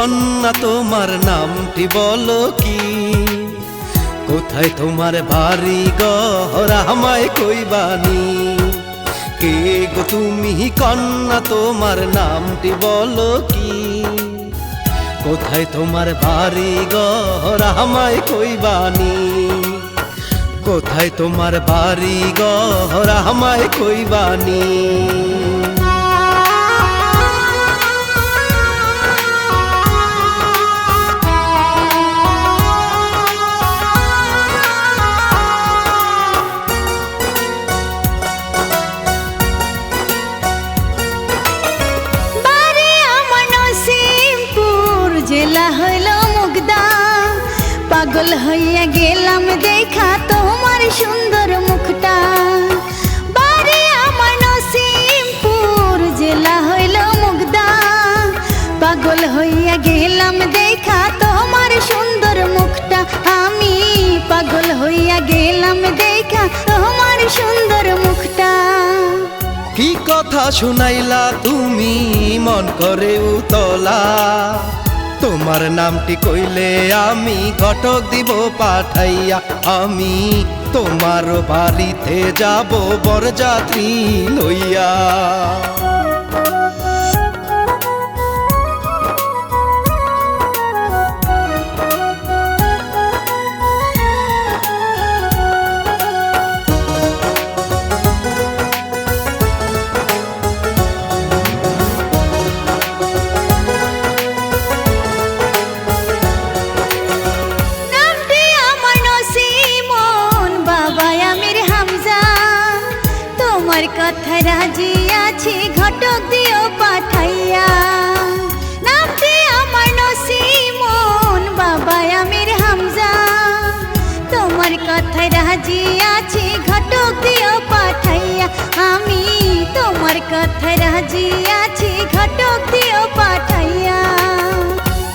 কন্যা তোমার নামটি বলো কি? কোথায় তোমার বাড়ি ঘর আমায় কইবানি? কে গো তুমি কন্যা তোমার নামটি বলো কি? কোথায় তোমার বাড়ি ঘর আমায় কইবানি? কোথায় তোমার বাড়ি ঘর আমায় কইবানি? জেলা হইল মুগদা, পাগল হইয়া গেলাম দেখা তোমার সুন্দর মুখটা। বাড়ি আমার নসিমপুর, জেলা হইল মুগদা, পাগল হইয়া গেলাম দেখা তোমার সুন্দর মুখটা। আমি পাগল হইয়া গেলাম দেখা তোমার সুন্দর মুখটা। কি কথা শুনাইলা তুমি মন করে উতলা? তোমার নামটি কইলে আমি ঘটক দিব পাঠাইয়া। আমি তোমার বাড়িতে যাব বরযাত্রী লইয়া। কথা রাজি আছি ঘটক দিও পাঠাইয়া। নামটি আমার নসিমন, বাবা আমির হামজা। তোমার কথা রাজি আছি ঘটক দিও পাঠাইয়া। আমি তোমার কথা রাজি আছি ঘটক দিও পাঠাইয়া।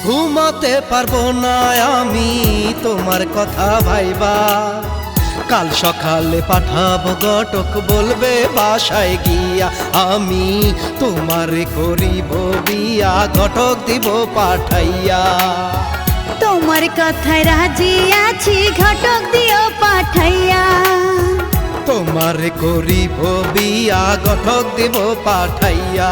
ঘুমাতে পারবো না আমি তোমার কথা ভাইবা। কাল সকালে পাঠাবো ঘটক, বলবে বাসায় গিয়া আমি তোমার করিব বিয়া, ঘটক দিব পাঠাইয়া। তোমার কথায় রাজি আছি ঘটক দিও পাঠাইয়া। তোমার করিব বিয়া, ঘটক দিব পাঠাইয়া।